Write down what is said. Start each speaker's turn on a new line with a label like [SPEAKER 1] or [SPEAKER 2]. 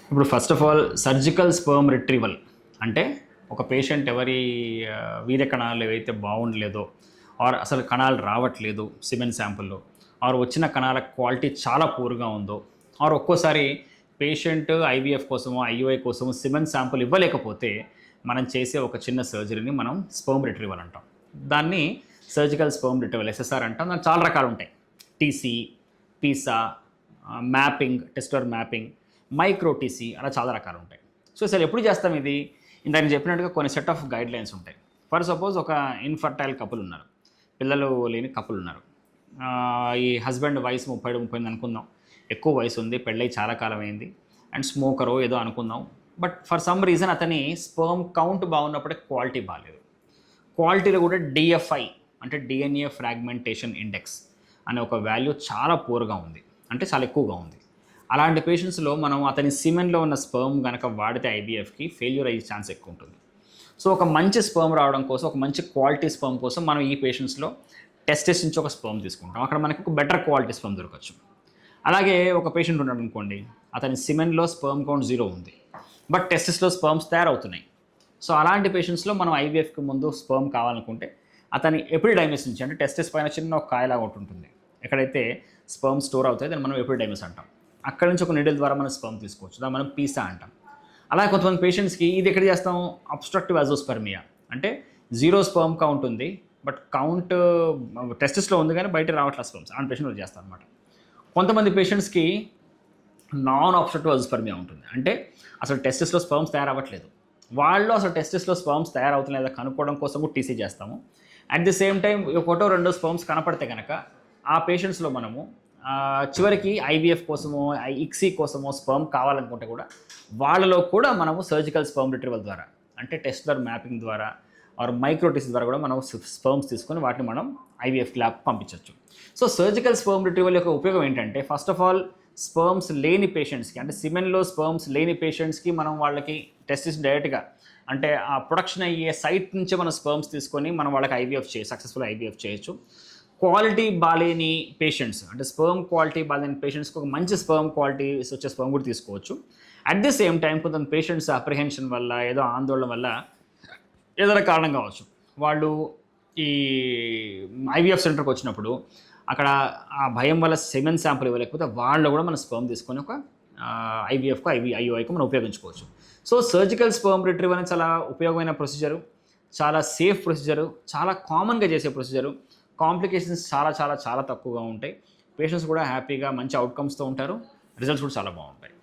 [SPEAKER 1] ఇప్పుడు first of all surgical sperm retrieval అంటే ఒక పేషెంట్ ఎవరి వీర్య కణాలు ఏవైతే బాగుండలేదో ఆర్ అసలు కణాలు రావట్లేదు సిమెన్ శాంపుల్లో ఆర్ వచ్చిన కణాల క్వాలిటీ చాలా పూర్గా ఉందో ఆర్ ఒక్కోసారి పేషెంట్ ఐవీఎఫ్ కోసమో ఐయుఐ కోసమో సిమెన్ శాంపుల్ ఇవ్వలేకపోతే మనం చేసే ఒక చిన్న సర్జరీని మనం స్పర్మ్ రిట్రీవల్ అంటాం. దాన్ని సర్జికల్ స్పర్మ్ రిట్రీవల్ ఎస్ఎస్ఆర్ అంటాం. దానికి చాలా రకాలు ఉంటాయి. TC, Pisa, mapping, tester mapping, micro TC, అలా చాలా రకాలు ఉంటాయి. సో అసలు ఎప్పుడు చేస్తాం ఇది? ఇందాక చెప్పినట్టుగా కొన్ని సెట్ ఆఫ్ గైడ్ లైన్స్ ఉంటాయి. ఫర్ సపోజ్ ఒక ఇన్ఫర్టైల్ కపుల్ ఉన్నారు, పిల్లలు లేని కపుల్ ఉన్నారు. ఈ హస్బెండ్ వయసు 37 అనుకుందాం, ఎక్కువ వయసు ఉంది, పెళ్ళై చాలా కాలం అయింది, అండ్ స్మోకరో ఏదో అనుకుందాం. బట్ ఫర్ సమ్ రీజన్ అతని స్పర్మ్ కౌంట్ బాగున్నప్పుడే క్వాలిటీ బాగాలేదు. క్వాలిటీలో కూడా డిఎఫ్ఐ అంటే డిఎన్ఏ ఫ్రాగ్మెంటేషన్ ఇండెక్స్ అనే ఒక వాల్యూ చాలా పూర్గా ఉంది, అంటే చాలా ఎక్కువగా ఉంది. అలాంటి పేషెంట్స్లో మనం అతని సిమెన్లో ఉన్న స్పర్మ్ కనుక వాడితే ఐవీఎఫ్కి ఫెయిల్యూర్ అయ్యే ఛాన్స్ ఎక్కువ ఉంటుంది. సో ఒక మంచి స్పర్మ్ రావడం కోసం, ఒక మంచి క్వాలిటీ స్పర్మ్ కోసం మనం ఈ పేషెంట్స్లో టెస్టెస్ నుంచి ఒక స్పర్మ్ తీసుకుంటాం. అక్కడ మనకి ఒక బెటర్ క్వాలిటీ స్పర్మ్ దొరకచ్చు. అలాగే ఒక పేషెంట్ ఉన్నాడు అనుకోండి, అతని సిమెన్లో స్పర్మ్ కౌంట్ 0 ఉంది, బట్ టెస్టెస్లో స్పర్మ్స్ తయారవుతున్నాయి. సో అలాంటి పేషెంట్స్లో మనం ఐవీఎఫ్కి ముందు స్పర్మ్ కావాలనుకుంటే అతని ఎపిడిడైమిస్ నుంచి, అంటే టెస్టెస్ పైన చిన్న ఒక కాయలాగా ఒకటి ఉంటుంది, ఎక్కడైతే స్పర్మ్ స్టోర్ అవుతాయి దాన్ని మనం ఎపిడిడైమిస్ అంటాం. అక్కడ నుంచి ఒక నీడిల్ ద్వారా మనం స్పర్మ్ తీసుకోవచ్చు, దాన్ని మనం పీసా అంటాం. అలాగే కొంతమంది పేషెంట్స్కి ఇది ఎక్కడ చేస్తాం, అబ్స్ట్రక్టివ్ అజోస్పర్మియా, అంటే 0 స్పర్మ్ కౌంట్ ఉంది, బట్ కౌంట్ టెస్టెస్లో ఉంది కానీ బయట రావట్లేదు స్పర్మ్స్, అలాంటి పేషెంట్ చేస్తాం అనమాట. కొంతమంది పేషెంట్స్కి నాన్ అబ్స్ట్రక్టివ్ అజోస్పర్మియా ఉంటుంది, అంటే అసలు టెస్టెస్లో స్పర్మ్స్ తయారవ్వట్లేదు. వాళ్ళు అసలు టెస్టెస్లో స్పర్మ్స్ తయారవుతున్నాయో కనుక్కోవడం కోసం కూడా టీసీ చేస్తాము. అట్ ది సేమ్ టైం ఒకటో రెండో స్పర్మ్స్ కనపడితే కనుక ఆ పేషెంట్స్లో మనము చివరికి ఐవీఎఫ్ కోసమో ఇక్సీ కోసమో స్పర్మ్ కావాలనుకుంటే కూడా వాళ్ళలో కూడా మనము సర్జికల్ స్పర్మ్ రిట్రీవల్ ద్వారా, అంటే టెస్టర్ మ్యాపింగ్ ద్వారా ఆర్ మైక్రోటీసీ ద్వారా కూడా మనం స్పర్మ్స్ తీసుకొని వాటిని మనం ఐవీఎఫ్ ల్యాబ్ పంపించవచ్చు. సో సర్జికల్ స్పర్మ్ రిట్రీవల్ యొక్క ఉపయోగం ఏంటంటే, ఫస్ట్ ఆఫ్ ఆల్ స్పర్మ్స్ లేని పేషెంట్స్కి, అంటే సిమెన్లో స్పర్మ్స్ లేని పేషెంట్స్కి మనం వాళ్ళకి టెస్టిస్ డైరెక్ట్గా, అంటే ఆ ప్రొడక్షన్ అయ్యే సైట్ నుంచే మనం స్పర్మ్స్ తీసుకొని మనం వాళ్ళకి ఐవీఎఫ్ సక్సెస్ఫుల్ ఐవీఎఫ్ చేయొచ్చు. క్వాలిటీ బాలేని పేషెంట్స్, అంటే స్పర్మ్ క్వాలిటీ బాలేని పేషెంట్స్కి ఒక మంచి స్పర్మ్ క్వాలిటీ వచ్చే స్పర్మ్ కూడా తీసుకోవచ్చు. అట్ ది సేమ్ టైం కొంత పేషెంట్స్ అప్రిహెన్షన్ వల్ల, ఏదో ఆందోళన వల్ల, ఏదైనా కారణం కావచ్చు, వాళ్ళు ఈ ఐవీఎఫ్ సెంటర్కి వచ్చినప్పుడు అక్కడ ఆ భయం వల్ల సెమెన్ శాంపుల్ ఇవ్వలేకపోతే వాళ్ళు కూడా మన స్పర్మ్ తీసుకొని ఒక ఐవీఎఫ్కు ఐయుఐకు మనం ఉపయోగించుకోవచ్చు. సో సర్జికల్ స్పర్మ్ రిట్రీవల్ అనేది చాలా ఉపయోగమైన ప్రొసీజరు, చాలా సేఫ్ ప్రొసీజరు, చాలా కామన్గా చేసే ప్రొసీజరు. కాంప్లికేషన్స్ చాలా చాలా చాలా తక్కువగా ఉంటాయి. పేషెంట్స్ కూడా హ్యాపీగా మంచి అవుట్కమ్స్తో ఉంటారు. రిజల్ట్స్ కూడా చాలా బాగుంటాయి.